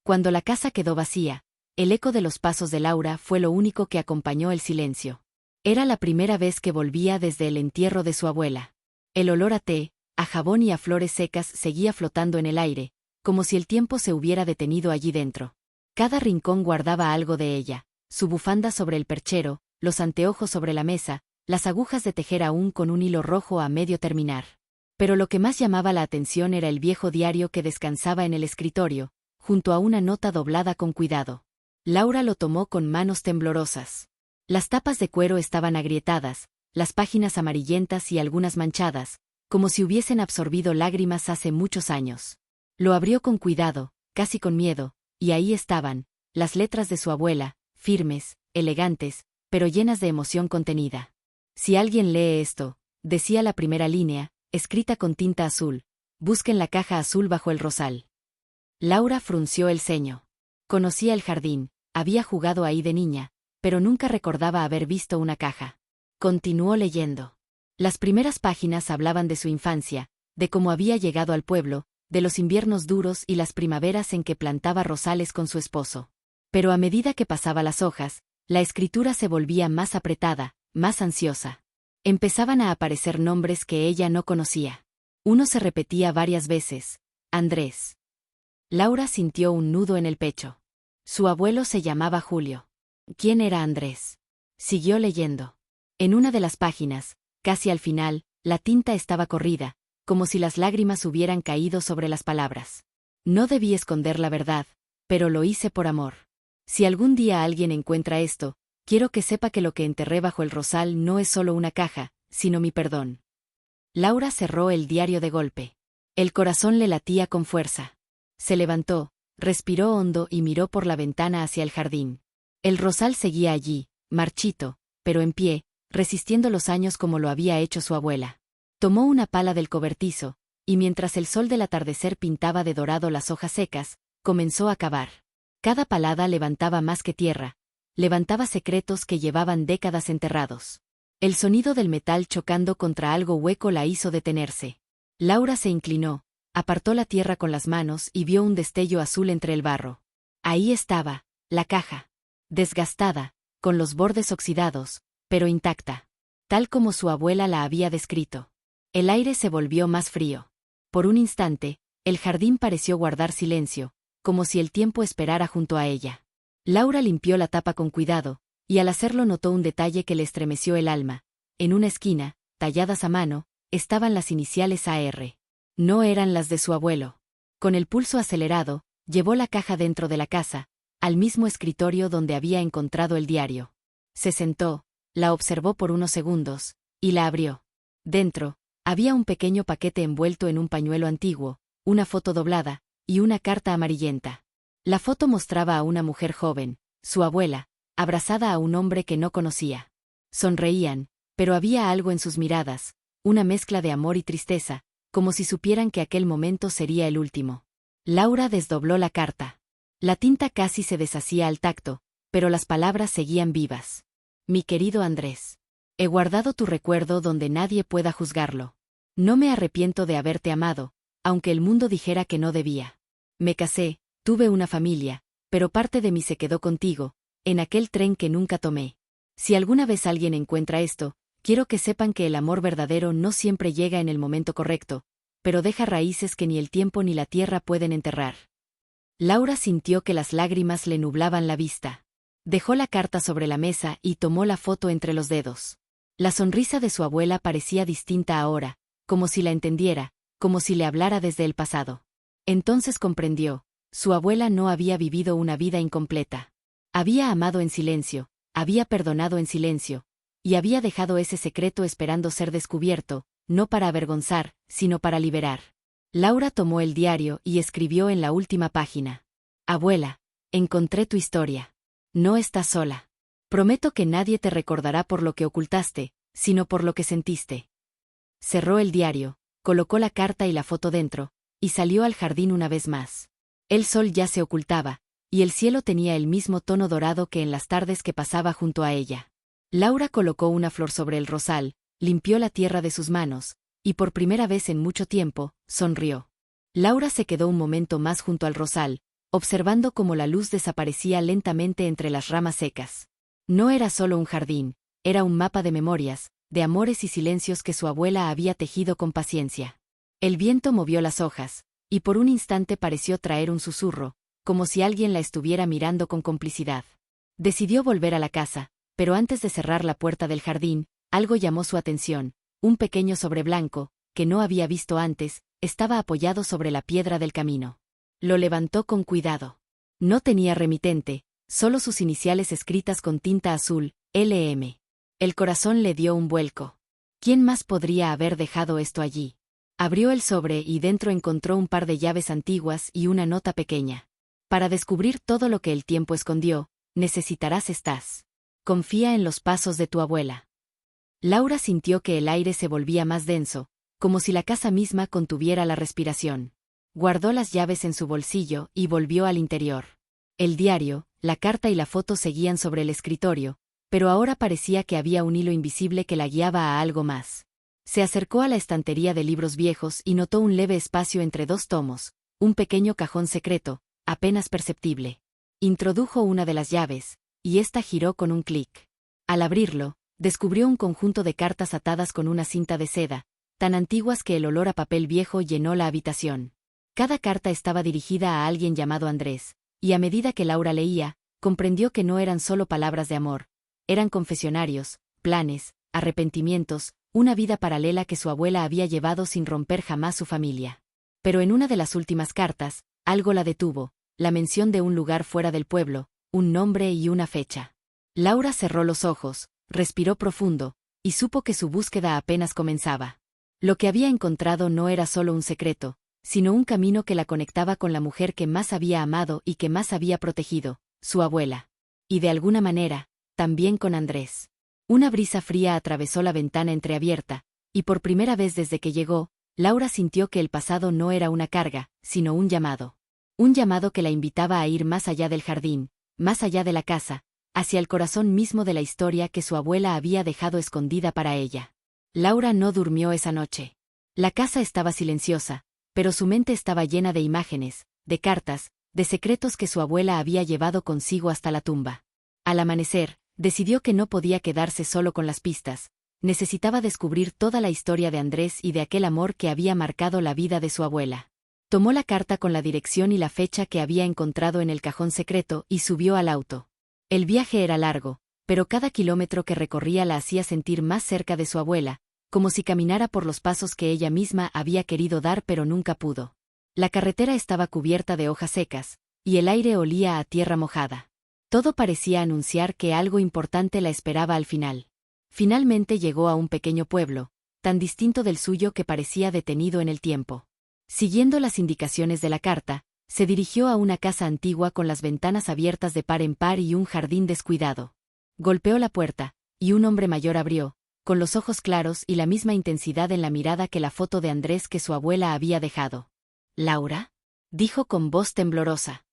Cuando la casa quedó vacía, el eco de los pasos de Laura fue lo único que acompañó el silencio. Era la primera vez que volvía desde el entierro de su abuela. El olor a té, a jabón y a flores secas seguía flotando en el aire, como si el tiempo se hubiera detenido allí dentro. Cada rincón guardaba algo de ella, su bufanda sobre el perchero, los anteojos sobre la mesa, las agujas de tejer aún con un hilo rojo a medio terminar. Pero lo que más llamaba la atención era el viejo diario que descansaba en el escritorio, junto a una nota doblada con cuidado. Laura lo tomó con manos temblorosas. Las tapas de cuero estaban agrietadas, las páginas amarillentas y algunas manchadas, como si hubiesen absorbido lágrimas hace muchos años. Lo abrió con cuidado, casi con miedo, y ahí estaban, las letras de su abuela, firmes, elegantes, pero llenas de emoción contenida. Si alguien lee esto, decía la primera línea, escrita con tinta azul, busquen la caja azul bajo el rosal. Laura frunció el ceño. Conocía el jardín, había jugado ahí de niña, pero nunca recordaba haber visto una caja. Continuó leyendo. Las primeras páginas hablaban de su infancia, de cómo había llegado al pueblo, de los inviernos duros y las primaveras en que plantaba rosales con su esposo. Pero a medida que pasaba las hojas, la escritura se volvía más apretada, más ansiosa. Empezaban a aparecer nombres que ella no conocía. Uno se repetía varias veces: Andrés. Laura sintió un nudo en el pecho. Su abuelo se llamaba Julio. ¿Quién era Andrés? Siguió leyendo. En una de las páginas, casi al final, la tinta estaba corrida, como si las lágrimas hubieran caído sobre las palabras. No debí esconder la verdad, pero lo hice por amor. Si algún día alguien encuentra esto, quiero que sepa que lo que enterré bajo el rosal no es solo una caja, sino mi perdón. Laura cerró el diario de golpe. El corazón le latía con fuerza. Se levantó, respiró hondo y miró por la ventana hacia el jardín. El rosal seguía allí, marchito, pero en pie, resistiendo los años como lo había hecho su abuela. Tomó una pala del cobertizo, y mientras el sol del atardecer pintaba de dorado las hojas secas, comenzó a cavar. Cada palada levantaba más que tierra, levantaba secretos que llevaban décadas enterrados. El sonido del metal chocando contra algo hueco la hizo detenerse. Laura se inclinó, apartó la tierra con las manos y vio un destello azul entre el barro. Ahí estaba, la caja. Desgastada, con los bordes oxidados, pero intacta. Tal como su abuela la había descrito. El aire se volvió más frío. Por un instante, el jardín pareció guardar silencio, como si el tiempo esperara junto a ella. Laura limpió la tapa con cuidado, y al hacerlo notó un detalle que le estremeció el alma. En una esquina, talladas a mano, estaban las iniciales AR. No eran las de su abuelo. Con el pulso acelerado, llevó la caja dentro de la casa, al mismo escritorio donde había encontrado el diario. Se sentó, la observó por unos segundos, y la abrió. Dentro, había un pequeño paquete envuelto en un pañuelo antiguo, una foto doblada, y una carta amarillenta. La foto mostraba a una mujer joven, su abuela, abrazada a un hombre que no conocía. Sonreían, pero había algo en sus miradas, una mezcla de amor y tristeza, como si supieran que aquel momento sería el último. Laura desdobló la carta. La tinta casi se deshacía al tacto, pero las palabras seguían vivas. Mi querido Andrés. He guardado tu recuerdo donde nadie pueda juzgarlo. No me arrepiento de haberte amado, aunque el mundo dijera que no debía. Me casé, tuve una familia, pero parte de mí se quedó contigo, en aquel tren que nunca tomé. Si alguna vez alguien encuentra esto, quiero que sepan que el amor verdadero no siempre llega en el momento correcto, pero deja raíces que ni el tiempo ni la tierra pueden enterrar. Laura sintió que las lágrimas le nublaban la vista. Dejó la carta sobre la mesa y tomó la foto entre los dedos. La sonrisa de su abuela parecía distinta ahora, como si la entendiera, como si le hablara desde el pasado. Entonces comprendió, su abuela no había vivido una vida incompleta. Había amado en silencio, había perdonado en silencio, y había dejado ese secreto esperando ser descubierto, no para avergonzar, sino para liberar. Laura tomó el diario y escribió en la última página. Abuela, encontré tu historia. No estás sola. Prometo que nadie te recordará por lo que ocultaste, sino por lo que sentiste. Cerró el diario, colocó la carta y la foto dentro, y salió al jardín una vez más. El sol ya se ocultaba, y el cielo tenía el mismo tono dorado que en las tardes que pasaba junto a ella. Laura colocó una flor sobre el rosal, limpió la tierra de sus manos, y por primera vez en mucho tiempo, sonrió. Laura se quedó un momento más junto al rosal, observando cómo la luz desaparecía lentamente entre las ramas secas. No era solo un jardín, era un mapa de memorias, de amores y silencios que su abuela había tejido con paciencia. El viento movió las hojas, y por un instante pareció traer un susurro, como si alguien la estuviera mirando con complicidad. Decidió volver a la casa, pero antes de cerrar la puerta del jardín, algo llamó su atención: un pequeño sobre blanco, que no había visto antes, estaba apoyado sobre la piedra del camino. Lo levantó con cuidado. No tenía remitente, solo sus iniciales escritas con tinta azul, LM. El corazón le dio un vuelco. ¿Quién más podría haber dejado esto allí? Abrió el sobre y dentro encontró un par de llaves antiguas y una nota pequeña. Para descubrir todo lo que el tiempo escondió, necesitarás estas. Confía en los pasos de tu abuela. Laura sintió que el aire se volvía más denso, como si la casa misma contuviera la respiración. Guardó las llaves en su bolsillo y volvió al interior. El diario, la carta y la foto seguían sobre el escritorio, pero ahora parecía que había un hilo invisible que la guiaba a algo más. Se acercó a la estantería de libros viejos y notó un leve espacio entre dos tomos, un pequeño cajón secreto, apenas perceptible. Introdujo una de las llaves, y ésta giró con un clic. Al abrirlo, descubrió un conjunto de cartas atadas con una cinta de seda, tan antiguas que el olor a papel viejo llenó la habitación. Cada carta estaba dirigida a alguien llamado Andrés, y a medida que Laura leía, comprendió que no eran solo palabras de amor, eran confesionarios, planes, arrepentimientos, una vida paralela que su abuela había llevado sin romper jamás su familia. Pero en una de las últimas cartas, algo la detuvo, la mención de un lugar fuera del pueblo, un nombre y una fecha. Laura cerró los ojos, respiró profundo, y supo que su búsqueda apenas comenzaba. Lo que había encontrado no era solo un secreto, sino un camino que la conectaba con la mujer que más había amado y que más había protegido, su abuela. Y de alguna manera, también con Andrés. Una brisa fría atravesó la ventana entreabierta, y por primera vez desde que llegó, Laura sintió que el pasado no era una carga, sino un llamado. Un llamado que la invitaba a ir más allá del jardín, más allá de la casa, hacia el corazón mismo de la historia que su abuela había dejado escondida para ella. Laura no durmió esa noche. La casa estaba silenciosa, pero su mente estaba llena de imágenes, de cartas, de secretos que su abuela había llevado consigo hasta la tumba. Al amanecer, decidió que no podía quedarse solo con las pistas, necesitaba descubrir toda la historia de Andrés y de aquel amor que había marcado la vida de su abuela. Tomó la carta con la dirección y la fecha que había encontrado en el cajón secreto y subió al auto. El viaje era largo, pero cada kilómetro que recorría la hacía sentir más cerca de su abuela, como si caminara por los pasos que ella misma había querido dar pero nunca pudo. La carretera estaba cubierta de hojas secas, y el aire olía a tierra mojada. Todo parecía anunciar que algo importante la esperaba al final. Finalmente llegó a un pequeño pueblo, tan distinto del suyo que parecía detenido en el tiempo. Siguiendo las indicaciones de la carta, se dirigió a una casa antigua con las ventanas abiertas de par en par y un jardín descuidado. Golpeó la puerta, y un hombre mayor abrió, con los ojos claros y la misma intensidad en la mirada que la foto de Andrés que su abuela había dejado. «¿Laura?», dijo con voz temblorosa.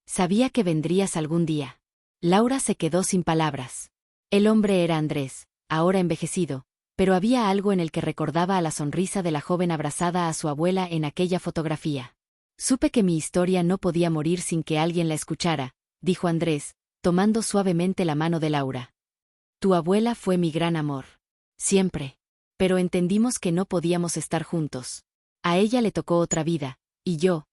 «Sabía que vendrías algún día». Laura se quedó sin palabras. El hombre era Andrés, ahora envejecido, pero había algo en el que recordaba a la sonrisa de la joven abrazada a su abuela en aquella fotografía. «Supe que mi historia no podía morir sin que alguien la escuchara», dijo Andrés, tomando suavemente la mano de Laura. «Tu abuela fue mi gran amor. Siempre. Pero entendimos que no podíamos estar juntos. A ella le tocó otra vida, y yo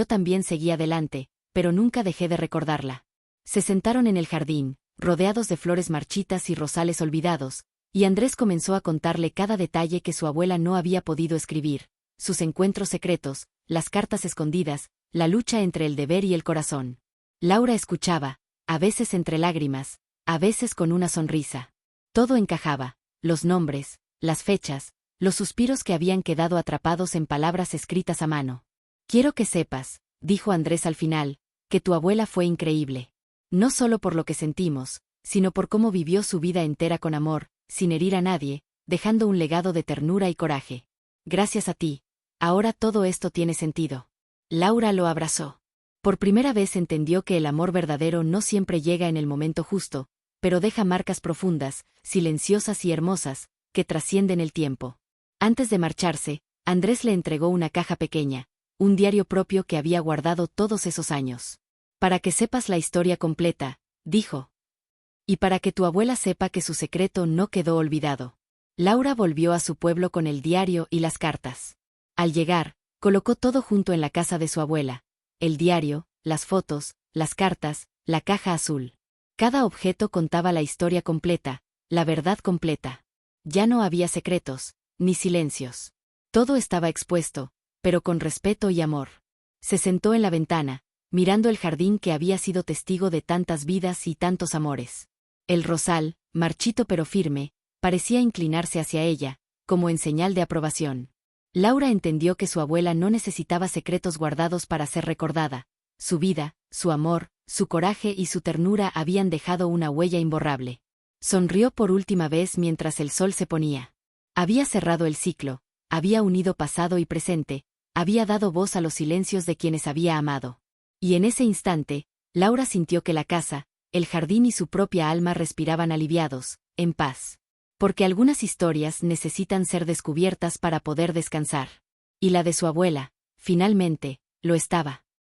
también seguí adelante, pero nunca dejé de recordarla». Se sentaron en el jardín, rodeados de flores marchitas y rosales olvidados, y Andrés comenzó a contarle cada detalle que su abuela no había podido escribir, sus encuentros secretos, las cartas escondidas, la lucha entre el deber y el corazón. Laura escuchaba, a veces entre lágrimas, a veces con una sonrisa. Todo encajaba, los nombres, las fechas, los suspiros que habían quedado atrapados en palabras escritas a mano. «Quiero que sepas», dijo Andrés al final, «que tu abuela fue increíble. No solo por lo que sentimos, sino por cómo vivió su vida entera con amor, sin herir a nadie, dejando un legado de ternura y coraje. Gracias a ti, ahora todo esto tiene sentido». Laura lo abrazó. Por primera vez entendió que el amor verdadero no siempre llega en el momento justo, pero deja marcas profundas, silenciosas y hermosas, que trascienden el tiempo. Antes de marcharse, Andrés le entregó una caja pequeña, un diario propio que había guardado todos esos años. Para que sepas la historia completa, dijo. Y para que tu abuela sepa que su secreto no quedó olvidado. Laura volvió a su pueblo con el diario y las cartas. Al llegar, colocó todo junto en la casa de su abuela: el diario, las fotos, las cartas, la caja azul. Cada objeto contaba la historia completa, la verdad completa. Ya no había secretos, ni silencios. Todo estaba expuesto, pero con respeto y amor. Se sentó en la ventana, mirando el jardín que había sido testigo de tantas vidas y tantos amores. El rosal, marchito pero firme, parecía inclinarse hacia ella, como en señal de aprobación. Laura entendió que su abuela no necesitaba secretos guardados para ser recordada. Su vida, su amor, su coraje y su ternura habían dejado una huella imborrable. Sonrió por última vez mientras el sol se ponía. Había cerrado el ciclo, había unido pasado y presente, había dado voz a los silencios de quienes había amado. Y en ese instante, Laura sintió que la casa, el jardín y su propia alma respiraban aliviados, en paz. Porque algunas historias necesitan ser descubiertas para poder descansar. Y la de su abuela, finalmente, lo estaba.